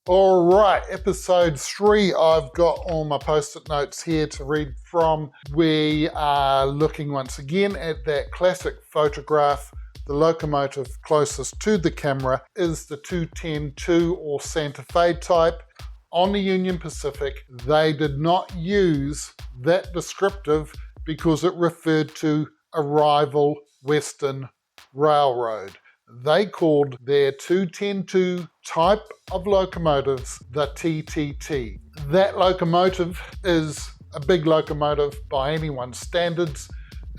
All right, episode 3. I've got all my post-it notes here to read from. We are looking once again at that classic photograph. The locomotive closest to the camera is the 210-2 or Santa Fe type. On the Union Pacific, they did not use that descriptive because it referred to a rival Western railroad. They called their 210-2 type of locomotives the TTT. That locomotive is a big locomotive by anyone's standards.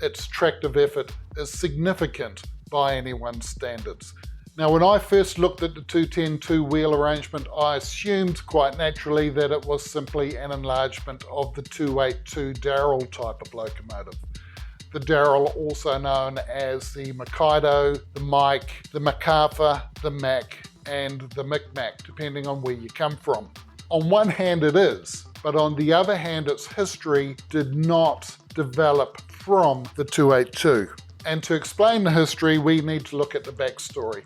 Its tractive effort is significant by anyone's standards. Now, when I first looked at the 210-2 wheel arrangement, I assumed quite naturally that it was simply an enlargement of the 282 Darrell type of locomotive. The Darrell, also known as the Mikado, the Mike, the MacArthur, the Mac, and the Micmac, depending on where you come from. On one hand it is, but on the other hand its history did not develop from the 282. And to explain the history, we need to look at the backstory.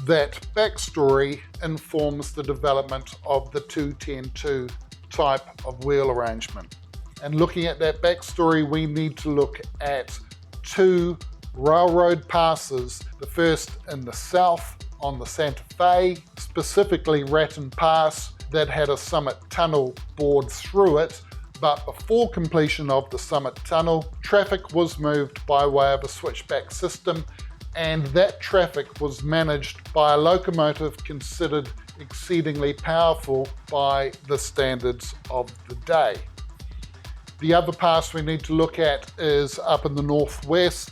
That backstory informs the development of the 210-2 type of wheel arrangement. And looking at that backstory, we need to look at two railroad passes. The first in the south on the Santa Fe, specifically Raton Pass, that had a summit tunnel bored through it. But before completion of the summit tunnel, traffic was moved by way of a switchback system, and that traffic was managed by a locomotive considered exceedingly powerful by the standards of the day. The other pass we need to look at is up in the northwest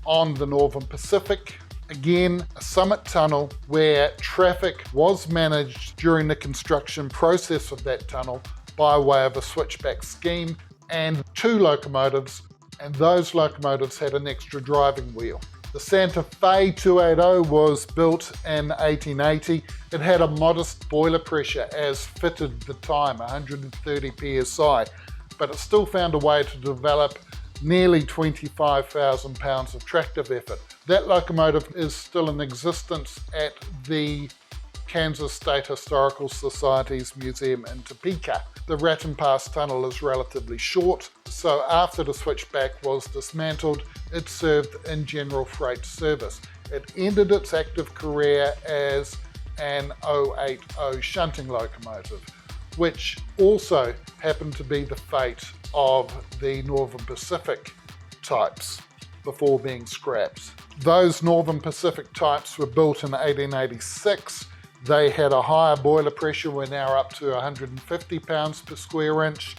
on the Northern Pacific. Again, a summit tunnel where traffic was managed during the construction process of that tunnel by way of a switchback scheme, and two locomotives, and those locomotives had an extra driving wheel. The Santa Fe 280 was built in 1880. It had a modest boiler pressure as fitted at the time, 130 psi, but it still found a way to develop nearly 25,000 pounds of tractive effort. That locomotive is still in existence at the Kansas State Historical Society's museum in Topeka. The Raton Pass tunnel is relatively short, so after the switchback was dismantled, it served in general freight service. It ended its active career as an 080 shunting locomotive, which also happened to be the fate of the Northern Pacific types before being scrapped. Those Northern Pacific types were built in 1886. They had a higher boiler pressure, we're now up to 150 pounds per square inch.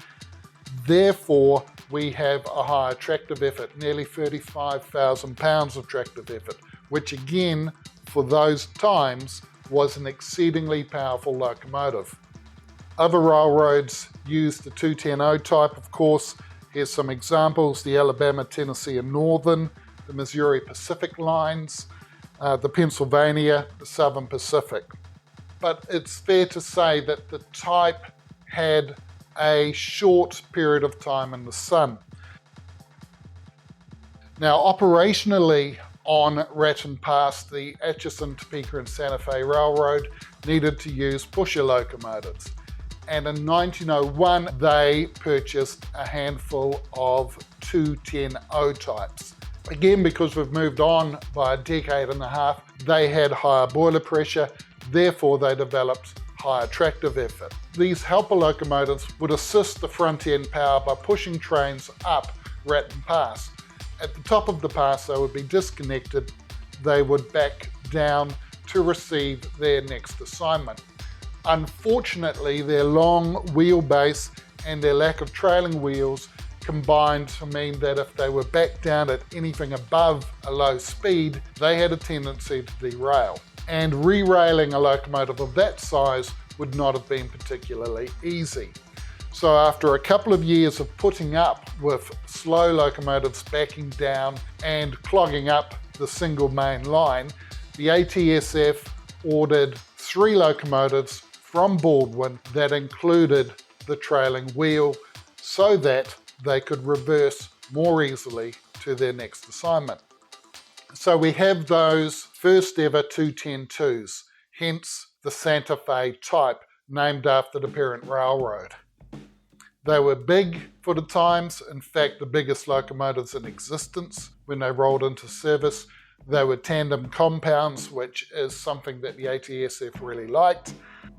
Therefore, we have a higher tractive effort, nearly 35,000 pounds of tractive effort, which again, for those times, was an exceedingly powerful locomotive. Other railroads used the 210-0 type, of course. Here's some examples: the Alabama, Tennessee and Northern, the Missouri Pacific lines, the Pennsylvania, the Southern Pacific. But it's fair to say that the type had a short period of time in the sun. Now, operationally on Raton Pass, the Atchison, Topeka and Santa Fe Railroad needed to use pusher locomotives. And in 1901, they purchased a handful of 210-0 types. Again, because we've moved on by a decade and a half, they had higher boiler pressure, therefore they developed higher tractive effort. These helper locomotives would assist the front end power by pushing trains up Raton Pass. At the top of the pass, they would be disconnected. They would back down to receive their next assignment. Unfortunately, their long wheelbase and their lack of trailing wheels combined to mean that if they were back down at anything above a low speed, they had a tendency to derail. And re-railing a locomotive of that size would not have been particularly easy. So after a couple of years of putting up with slow locomotives backing down and clogging up the single main line, the ATSF ordered 3 locomotives from Baldwin that included the trailing wheel so that they could reverse more easily to their next assignment. So we have those first ever 210-2s, hence the Santa Fe type, named after the parent railroad. They were big for the times, in fact the biggest locomotives in existence when they rolled into service. They were tandem compounds, which is something that the ATSF really liked.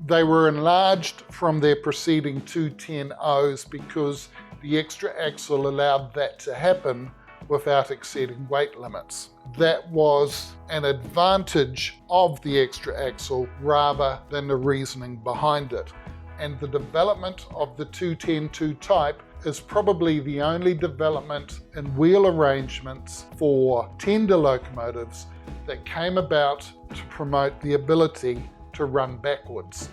They were enlarged from their preceding 210Os because the extra axle allowed that to happen without exceeding weight limits. That was an advantage of the extra axle rather than the reasoning behind it. And the development of the 210-2 type is probably the only development in wheel arrangements for tender locomotives that came about to promote the ability to run backwards.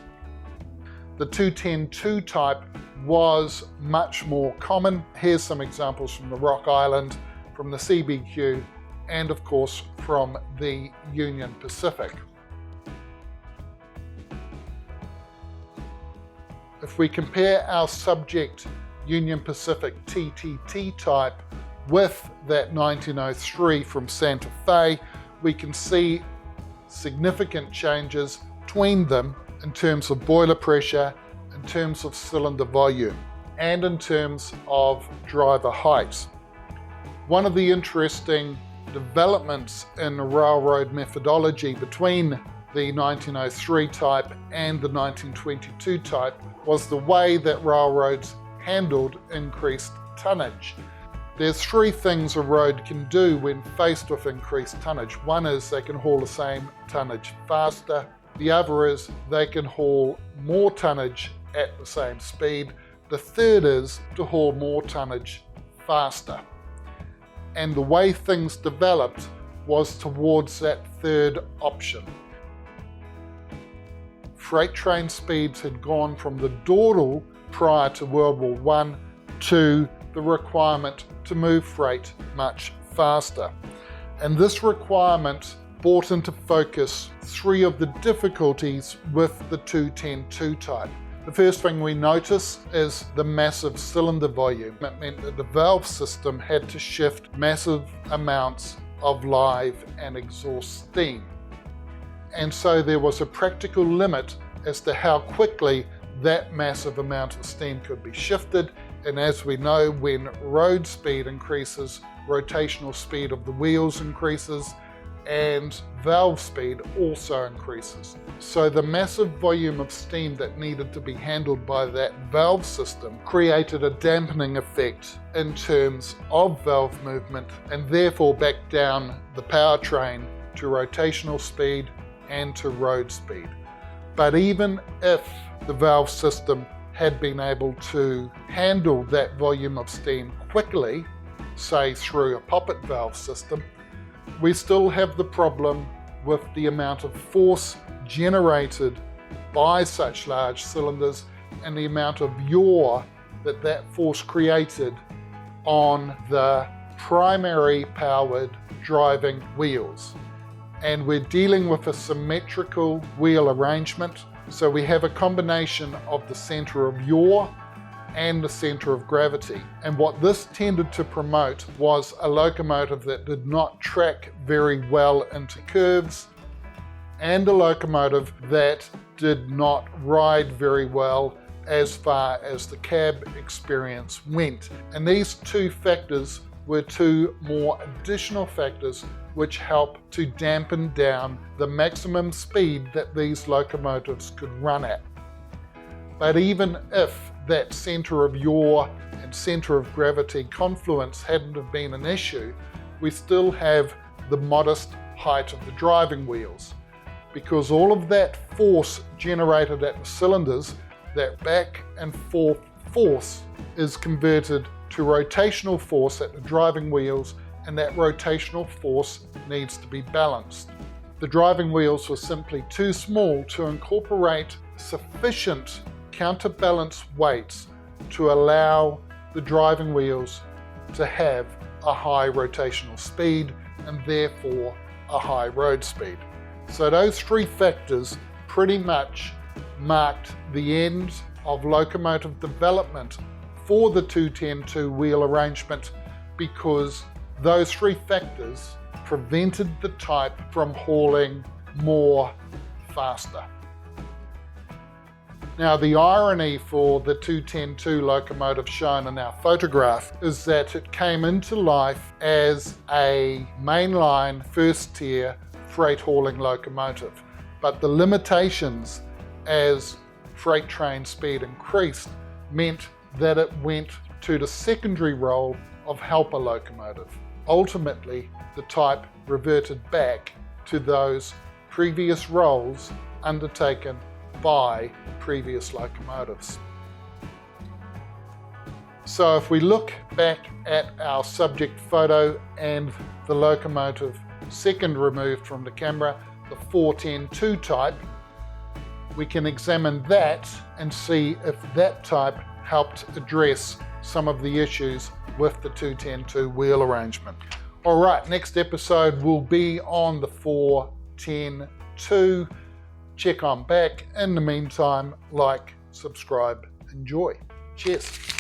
The 210-2 type was much more common. Here's some examples from the Rock Island, from the CBQ, and of course from the Union Pacific. If we compare our subject Union Pacific TTT type with that 1903 from Santa Fe, we can see significant changes between them in terms of boiler pressure, in terms of cylinder volume, and in terms of driver height. One of the interesting developments in railroad methodology between the 1903 type and the 1922 type was the way that railroads handled increased tonnage. There's three things a road can do when faced with increased tonnage. One is they can haul the same tonnage faster. The other is they can haul more tonnage at the same speed. The third is to haul more tonnage faster. And the way things developed was towards that third option. Freight train speeds had gone from the dawdle prior to World War I to the requirement to move freight much faster. And this requirement brought into focus three of the difficulties with the 210-2 type. The first thing we notice is the massive cylinder volume. It meant that the valve system had to shift massive amounts of live and exhaust steam. And so there was a practical limit as to how quickly that massive amount of steam could be shifted. And as we know, when road speed increases, rotational speed of the wheels increases, and valve speed also increases. So the massive volume of steam that needed to be handled by that valve system created a dampening effect in terms of valve movement, and therefore backed down the powertrain to rotational speed and to road speed. But even if the valve system had been able to handle that volume of steam quickly, say through a poppet valve system, we still have the problem with the amount of force generated by such large cylinders and the amount of yaw that that force created on the primary powered driving wheels. And we're dealing with a symmetrical wheel arrangement, so we have a combination of the center of yaw and the center of gravity. And what this tended to promote was a locomotive that did not track very well into curves, and a locomotive that did not ride very well as far as the cab experience went. And these two factors were two more additional factors which help to dampen down the maximum speed that these locomotives could run at. But even if that center of yaw and center of gravity confluence hadn't have been an issue, we still have the modest height of the driving wheels, because all of that force generated at the cylinders, that back and forth force, is converted to rotational force at the driving wheels, and that rotational force needs to be balanced. The driving wheels were simply too small to incorporate sufficient counterbalance weights to allow the driving wheels to have a high rotational speed and therefore a high road speed. So those three factors pretty much marked the end of locomotive development for the 210-2 wheel arrangement, because those three factors prevented the type from hauling more faster. Now, the irony for the 210-2 locomotive shown in our photograph is that it came into life as a mainline first-tier freight hauling locomotive, but the limitations as freight train speed increased meant that it went to the secondary role of helper locomotive. Ultimately, the type reverted back to those previous roles undertaken by previous locomotives. So if we look back at our subject photo and the locomotive second removed from the camera, the 410-2 type, we can examine that and see if that type helped address some of the issues with the 210-2 wheel arrangement. All right, next episode will be on the 410-2. Check on back. In the meantime, like, subscribe, enjoy. Cheers.